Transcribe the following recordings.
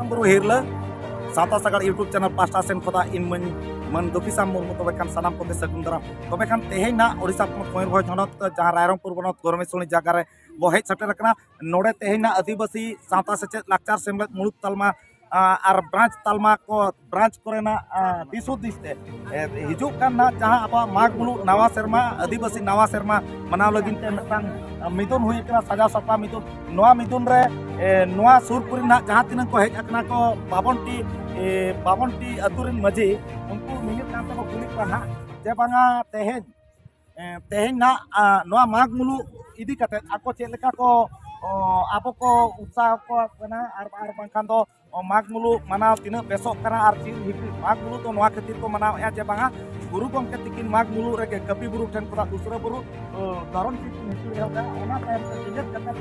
Buru Hirla, Santa Sagar YouTube channel Pasta Sen Kota in Man Dopisa Mumu Tobekan Sanam Kote Sekundara, Tobekan Tehena, Orisa Moir Honot, Jaharang Purbanot, Gormesoni Jagare, Bohet Saterakana, Nore Tehena, Adibasi, Santa Sechet, Lakar Semblet, Mulut Talma, ar branch Talma ko branch korena disud diste hijuk kan na jaha apa magmulu nawa serma adibasi nawa serma manaw lagin te metang midun hui kena saja sapa midun noa midun re noa surpurin na jaha tinang ko hej akna ko babonti aturin maji unku minit kan ko kulit panha je banga tehen na noa magmulu idi kate ako cheleka ko apa ko usaha ko kena ar bangkan to magmulu mana tina besok karena arti hipri magmulu to noa ketir ko mana ya je banga guru gom ketikin magmulu rege kapi buru dan kota dusra buru daron cit hipri ya ona time ketinjat kata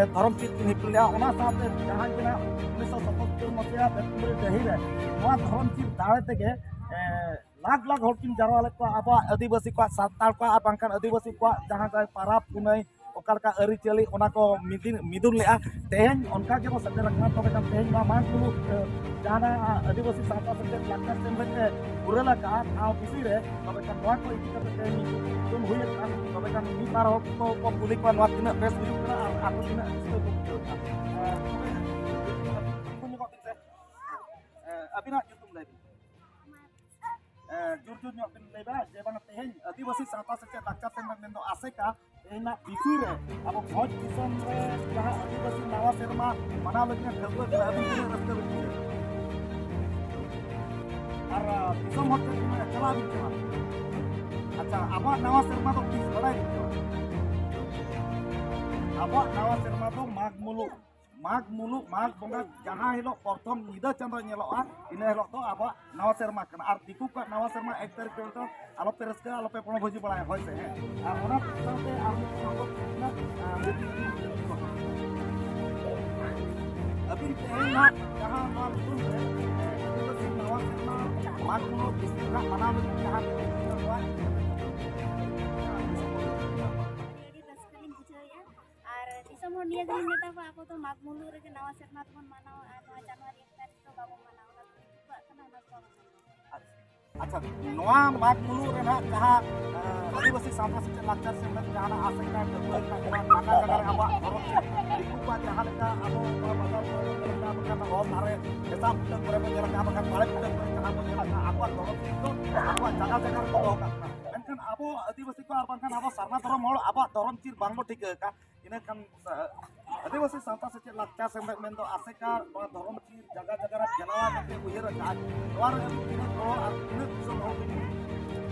daron cit hipri ya ona saate jahan kena 1977 मसिया बेतुरे दहिरे नोआ धरम चीज दाड़े तेगे लाख लाख हर किन जारवा लेको आबा आदिवासी को सातार को बांकान आदिवासी को जहां जाय पाराब पुनई ओकालका अरि चली ओना को मिदुन लेआ तेहन उनका के सदर रखना तो बेटा तेहन मा मान कुलु जाना आदिवासी साता सदर लाखा सेमबे पुरेला का आव किसी रे तो बेटा नोआ को इति करते तेहन तुम हुई का तो बेटा मी पार को पुलिस को नोआ तिना बेस हुई का आको तिना अभी ना YouTube live jujur nyok bin leba je bang tehen आदिवासी साता से lakar tembak mendo aseka ehna bisu re abo bhoj kisan re jaha Adivasi nawa serma mana lagna khagwa grabin ke rasta bi ar bisam hotte tumhe chala bi acha aba nawa serma to kis badai aba nawa serma to mag mulu mag bonga jaha hilo prothom nida chandra nyeloa ina hilo to aba nawa serma kana ar diku ka nawa serma ek tarik to alo pereska alo pe pono bhoji balai hoy se ar ona sate ar na abhi tehna jaha ma tun hai to nawa serma mag mulu kisna mana jaha semua dia gini neta pak aku tuh magmulu rege nawa serna teman mana noa Januari tadi tuh bawa mana ulah juga kena nasko अच्छा नोआ magmulu rena jaha आदिवासी सामना से lakar sembat jahana asekna debuan ka jaga jaga aba horok diku pa jaha leka abo bazar mereka bukan hom hare esam pun berapa jarak apa kan balik pun jaha pun jarak aku horok itu aku jaga jaga ko ka kan abo आदिवासी को arban kan abo sarna dorom hol aba dorom cir bangbo tik ka ina kan आदिवासी सावता से lakar sembat mendo aseka dorom cir jaga jaga janawa ke uyer ka luar ini ko ini so ho ini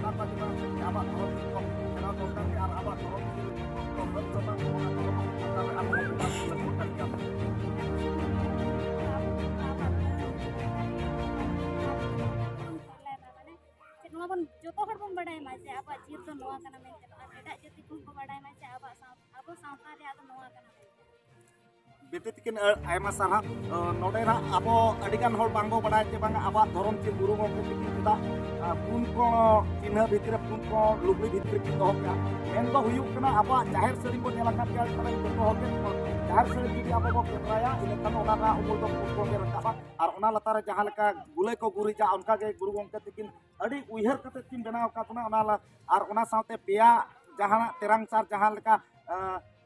apa kita aba dorom ko kana dorom ke aba dorom cir ko bersama antara abo lebutan ka नोआ बन जोतो हर बन बडाय मासे आपा जीर तो नोआ kana men एटा जति कुन को बडाय मासे आपा abo सावता रे आतो नोआ kana बेटे तिकिन आयमा साहा नोडे ना abo adigan hol bangbo badai che bang aba dhorom che guru gomke tikin kita pun ko kinha bhitre pun ko lubli bhitre ki doh ka men do huyuk kana aba jahir seri ko nyalakan ka kana to hol ke jahir seri judi aba ko kebraya ile kan ona na umul do pun ko rakaba ar ona latare jaha leka gulai ko guri ja onka ge guru gomke tikin adi uihar kate tin benaw ka tuna ona ar ona saute peya jahana terang sar jaha leka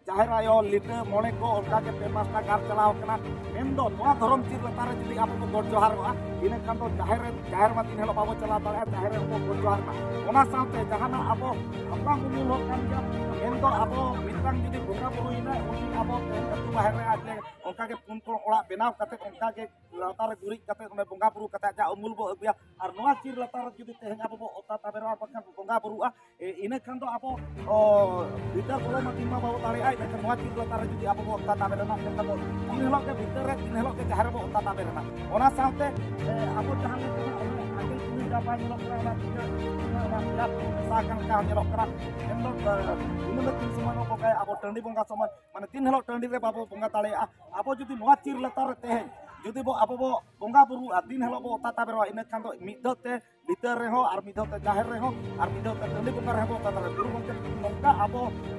जाहिर आयो लिटे मोने को उनका के famous ना गार चलाओ कना मेंदो नोआ धरम चीर लतारे जदी आपो को गोड जोहार होआ इने कान तो जाहिर मा दिन हेलो बाबो चला तारे जाहिर को गोड जोहार ना ओना साथे जहाना आपो अपना मुमुल हो कान जा मेंदो आपो मित्रang जदी बोका बुरु इना उनी आपो कतु बाहर रे आजे उनका के पुन को ओड़ा बेनाव कते उनका के लतारे गुरी कते उने बोंगा बुरु कते जा उमुल बो अबिया आर नोआ चीर लतारे जदी तेहन आपो बो ओता ताबेरा पकन बोंगा बुरुआ इने कान तो आपो बिता कोले मा दिन मा बाबो तारे dan semua ciri latar jadi apa mau tata berana kita mau ini lo ke bitter ini lo ke jahar mau tata berana orang sampai apa jahan itu akhir ini dapat lo kerana tidak tidak misalkan kah lo kerana endo ini lo tin semua lo pakai apa tendi bongka semua mana tin lo tendi re bapak bongka tali apa jadi mau ciri latar teh जुदी बो अब बो बंगा बुरु दिन hello बो ताता बेरो इन खान दो मिदते भीतर रहो और मिदते जाहिर रहो और मिदते टंडी बंगा रहो ताता गुरु गंके नोंका अब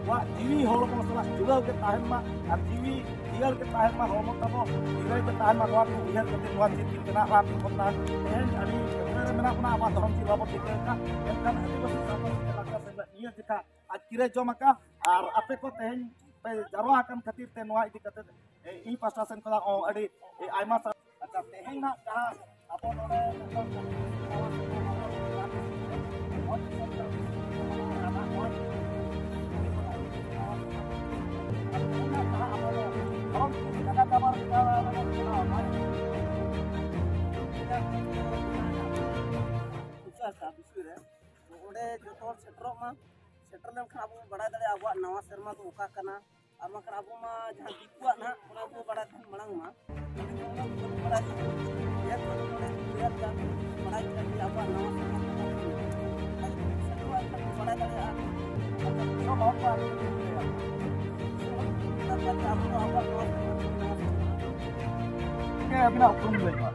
वा जीवी होलो को सला जुगाव के ताहन मा और जीवी दियल के ताहन मा होमो तबो दियल के ताहन मा वा उयहर के वा चित केना रात कोता एन अनी केरे मेना अपना आवा धरम ची बाबो टिकेका एनकान आदिवासी समाज के लाका से निया जिका आज किरे जमका और आपे को तेहन पे जरवा आकन खातिर ते नोआ इदी कते इ पास्टा सेन को अडी आयमा अच्छा तेहन ना जहां आपो नोडे सेटर लेनखान अब बड़ा दाड़े अब नवा सेरमा तो ओका कना और मखन अब मा जहां दिकुआ ना ओना को बड़ा धन मड़ंग मा बड़ा एक बड़ा कि अब नवा सेरमा बड़ा दाड़े सब बहुत बार के अपना उपरुम लेगा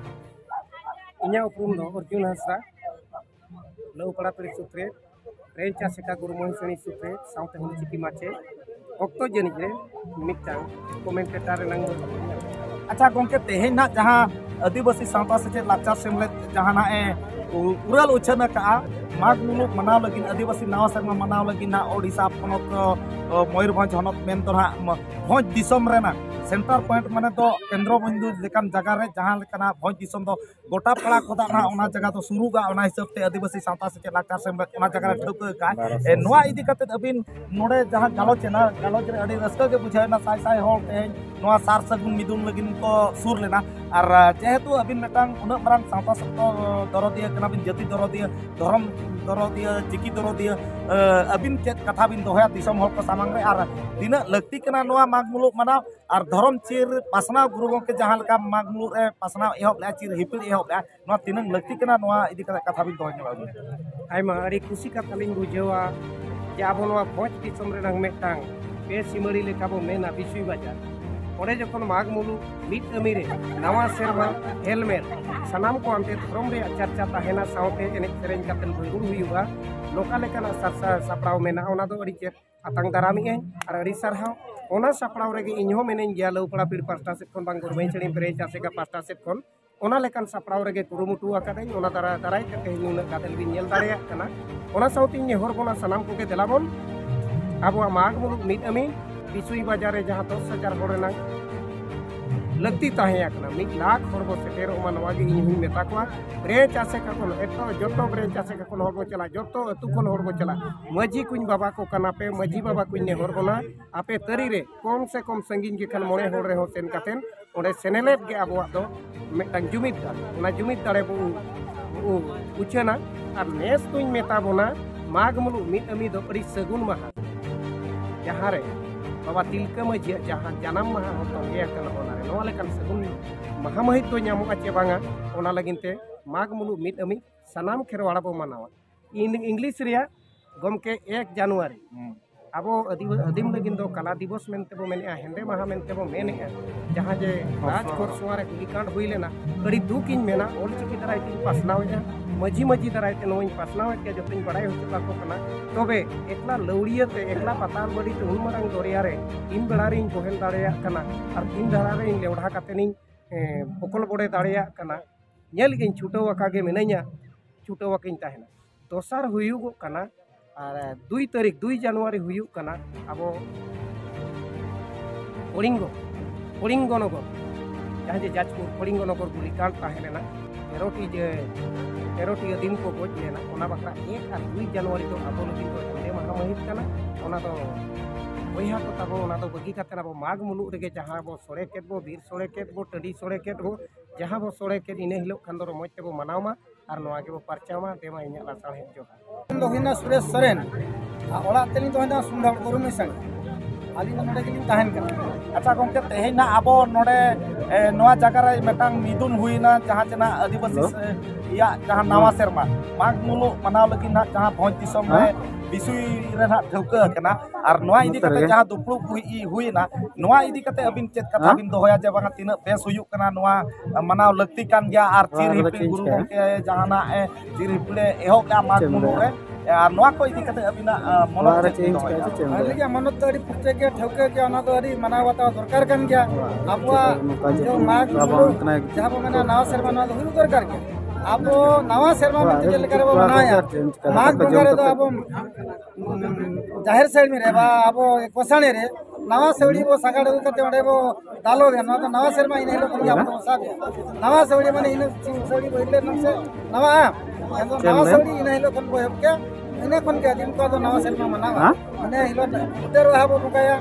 इन्या उपरुम दो अर्जुन हांसदा लौ पड़ा परि सुत्रे रेंचा सेका गुरु मोहिसणी सुत्रे साउते होल चिकी माचे ओक्तो जनिक रे मिटांग कमेंटेटर नंग अच्छा गोंके तेहेन ना जहां आदिवासी सावता से लाचार सेमलेद जहां ना उरल उछन का माघ मुलुक मनाव लगिन आदिवासी नवा सेरमा मनाव लगिन ना ओडिशा पनत मयूरभंज हनत मेन तो ना भोज दिसम रे ना सेंटर पॉइंट माने तो केंद्र बिंदु लेकान जगह रे जहां लेकाना भोज दिसम तो गोटा पड़ा खोदा ना ओना जगह तो शुरू गा ओना हिसाब ते आदिवासी सावता से लाचार सेमलेद ओना जगह रे ठौक का नोआ इदी कते अबिन नोडे जहां गालोच रे अडी रस्का के बुझाय ना साय साय होल तेहेन नोआ सार सगुन मिदुन लगिन को सुर लेना और जेहेतु अबिन मेटांग उना मरांग सावता सत्तो दरदिया कना बिन जाति दरदिया धर्म दरदिया चिकी दरदिया अबिन चेत कथा बिन दोहया दिसम होल को सामांग रे और दिना लगती कना नोआ माघ मुलुक मनाव और धर्म चिर पासना गुरु गंके जहां लका माघ मुलुक रे पासना एहब ला चिर हिपिल एहब ला नोआ तिनंग लगती कना नोआ इदी कथा बिन दोहय ना आइमा अड़ी खुशी कथा लिंग बुझेवा जे आबो नोआ भोज दिसम रे नंग मेटांग पे सिमड़ी लेका बो मेना बिसुई बाजार ओडे जखन माघ मुलुक मिट अमीरे नवा सेरमा हेलमेट सनाम को आमते धर्म रे चर्चा ताहेना सावते एनेज सेरेंज कातेन भंगुर हुयुगा लोका लेकाना सरसा सापड़ाव मेना ओना दो अड़ी चेत आतंग दारामी ए और अड़ी सरहाव ओना सापड़ाव रेगे इन्हो मेनेन गया लौपड़ा पीड़ पास्टा सेट खन बांग गोरमई चड़ी प्रे चासे का पास्टा सेट खन ओना लेकान सापड़ाव रेगे कुरुमुटु आकादेन ओना दाराय कते नुना कादेल बिन नेल दाड़ेया कना ओना सावती नेहर बोना सनाम को के देलाबन आबो माघ मुलुक मिट अमीन बिसुई बाजार रे जहां 10,000 होड़ ना लगती ताहें मिट लाख होड़ बो सेटेर ओमा नवा गे इन हुई मेता को ब्रे चासे का कोन एतो जतो ब्रे चासे का कोन होड़ बो चला जतो अतु कोन होड़ बो चला मजी कुइन बाबा को कना पे मजी बाबा कुइन ने होड़ बोना आपे तरी रे कम से कम संगीन के खान मोणे होड़ रे हो सेन कातेन ओडे सेनेलेट गे आबो दो मेटांग जुमित दा ओना जुमित दाड़े बो उचना और नेस कुइन मेता बोना माघ मुलुक मिट अमी दो अड़ी सगुन महा जहां रे बाबा तिलका मजी जहां जन्म महा होतो ये कना ओना रे नोआ लेकन सगुन महामहित तो ᱧᱟᱢᱚᱜ ᱟᱪᱮ ᱵᱟᱝᱟ ओना लगिनते माघ मुलुक मिट अमी सनाम खेरवाड़ा बो मनावा इंग्लिश रिया गमके 1 जनवरी अब आदिम लगिन दो कला दिवस मेनते बो मेने हेंदे महा मेनते बो मेने जहां जे राज खोरसुआ रे गुलिकांड हुई लेना अड़ी दुकिन मेना ओल चिकी दराय ती पासनावे मजी मजी दराय ते नोइन पासनावे के जतिन बड़ाई होचुका को कना तबे एकला लौड़िया ते एकला पताल बड़ी ते उन मरंग दरिया रे इन बेड़ा रे बोहेल दाड़ेया कना और तीन धारा रे लेवढ़ा कातेनी पकल बड़े दाड़ेया कना नेल गिन छुटो वका गे मेनैया छुटो वकिन ताहेना दोसार हुयुगो कना और 2 तारीख 2 जनवरी हुयुग कना अब कलिंगो नगर जहाँ जे जाजपुर कलिंगो नगर गुलिकांड ताहेलेना 13टी दिन को गोज लेना ओना बकरा 1 और 2 जनवरी तो अब लगिन तो हेंदे महा महित कना ओना तो बहिहा को तब ओना तो बगी काते अब माघ मुलुक रेगे जहाँ बो सोड़े केत बो बीर सोड़े केत बो टडी सोड़े केत बो जहाँ बो सोड़े केत इने हिलो खान दो मज ते बो मनावमा और नोआ के बो परचामा देमा इन्या लासाण हे जो दोहिना सुरेश सरेन ओला तेलिन दोहिना सुंदर गुरुमी संग आली नोडे गेलिन ताहेन कना अच्छा गोंके तेहेन ना अब नोडे नोआ जगह रे मेटांग मिदुन हुईना जहां जना आदिवासी या जहां नवा सेरमा माघ मुलुक मनाव लगी ना जहां भोज दिसम रे बिसुई रे ना ठौका कना आर नोआ इदी कते जहां दुपलुक हुईना नोआ इदी कते अबिन चेत कथा बिन दोहया जे बांगा तिना बेस हुयुक कना नोआ मनाव लक्ति कान गया आर चिर हिपिल गुरु गंके जहाना ए चिर हिपिले एहो का माग मुलु रे आर नोआ को इदी कते अबिना मनोत चेंज अलगे मनोत तो अड़ी पुटे के ठौके के ओना तो अड़ी मनाव बताव दरकार कान गया आबुआ जो माग जहां बो मेना नवा सेरमा ना हुरु दरकार के अब नवा सेरमा में जे लेकर बो मनाया माग बंगा रे तो अब जाहिर साइड में रे बा अब कोसाणे रे नवा सेवड़ी बो सगाड़ कते ओडे बो दालो रे ना तो नवा सेरमा इन हेलो करिया अब साबे नवा सेवड़ी माने इन सेवड़ी बोले नसे नवा नवा सेवड़ी इन हेलो कन बो के इन कन के दिन को तो नवा सेरमा मनावा माने हेलो उधर हाबो बुकाया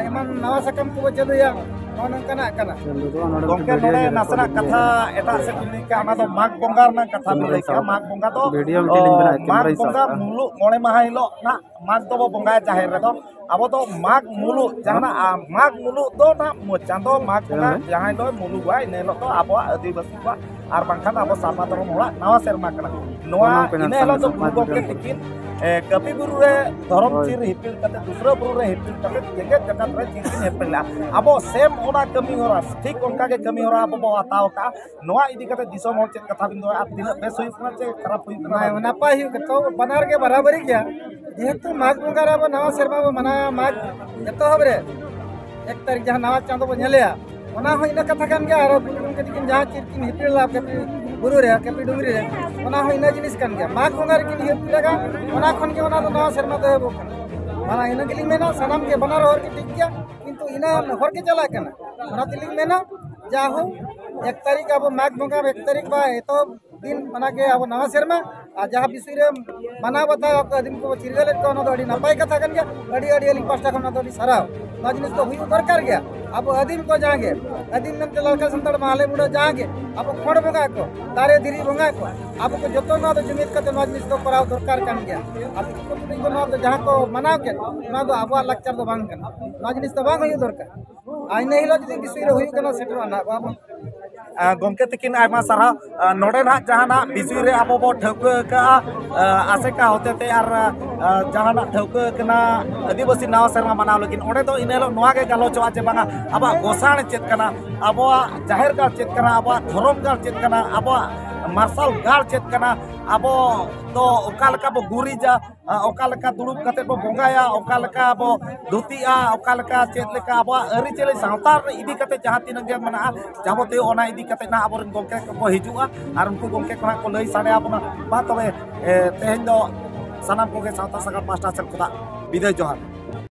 एमन नवा सकम को चलुया ओनकना कना गंके नोडे नासना कथा एटा से पिली के आना तो माग बंगार ना कथा मिले के माग बंगा तो माग बंगा मुलु मोणे माहा हिलो ना माग तो बंगा जाहिर रे तो अब तो माग मुलु जहाना माग मुलु तो ना चांदो माग बंगा जहां तो मुलु वाय नेलो तो अब आदिवासी बा आर बांखान अब सामा धर्म होला नवा सेरमा कना नोआ इने हलो तो गंके तिकिन कपि बुरु रे धर्म चिर हिपिल कते दूसरा बुरु रे हिपिल कते जेगेत जगत रे चिर हिपिला अब सेम ओना कमी होरा ठीक उनका के कमी होरा अब बो हताव का नोआ इदी कते दिसो मोर चेत कथा बिंदो आप दिन बेस हुई कना चे खराब हुई कना नापाय हुई तो बनार के बराबरी गया जेहेतु माघ बंगा रे नवा सेरमा बो मना माघ जतो हबरे एक तारीख जहां नवा चांदो बो नेलेया ओना हो इना कथा कान गया आरो बुलुन के दिकिन जहां चिरकिन हिपिल ला के गुरु रे के डुंगरी रे ओना हो इना जिनिस कान गया माघ बंगा रे किन हिपिलेगा ओना खन के ओना तो नवा सेरमा दे बो माना इना के मेना सनाम के बनार और के ठीक गया किंतु इना हर के चला कना ओना तिलिंग मेना जाहु एक तारीख अब माघ बंगा एक तारीख बा तो दिन मना के अब नवा सेरमा आ जहां बिसुई रे मना बता दिन को चिरगले को न दड़ी नपाय कथा कन गया अड़ी अड़ी अली पास्टा खना दड़ी सराव ना जिनिस तो हुई दरकार गया अब अदिन को जागे अदिन नन के लड़का संतड़ माले बुड़ा जागे अब खोड़ बंगा को तारे धीरी बंगा को अब को जतो ना तो जमीत कते ना जिनिस को कराव दरकार कन गया अब को ना तो जहां को मनाव के ना तो अब लेक्चर तो बांग कन ना जिनिस तो बांग हुई दरकार आई नहीं लो जदी बिसुई रे हुई कना सेटर ना बाबू गंके तकिन आयमा सारा नोडे ना जहाना बिसुई रे अब बो ठौका का आसेका होते ते आर जहाना ठौका कना आदिवासी नवा सेरमा मनाव लेकिन ओडे तो इनेलो नोआ के गालोचवा जे बांगा अब गोसाण चेत कना अब जाहिर गाल चेत कना अब धर्म गाल चेत कना अब मार्शल गाल चेत कना अब तो ओकालका बो गुरीजा ओकालका दुड़ुब कते बो बंगाया ओकालका बो धुतिया ओकालका चेत लेका अब अरि चले सावता इदी कते जहां तिन गे मना जाबोते ओना इदी कते ना आबोरन गंके को हिजुआ आर उनको गंके कोना को लई साडे आपना बा तबे तेहेन दो सनाम कोगे सावता सगा पास्टा सेन खुदा विदाय जोहार।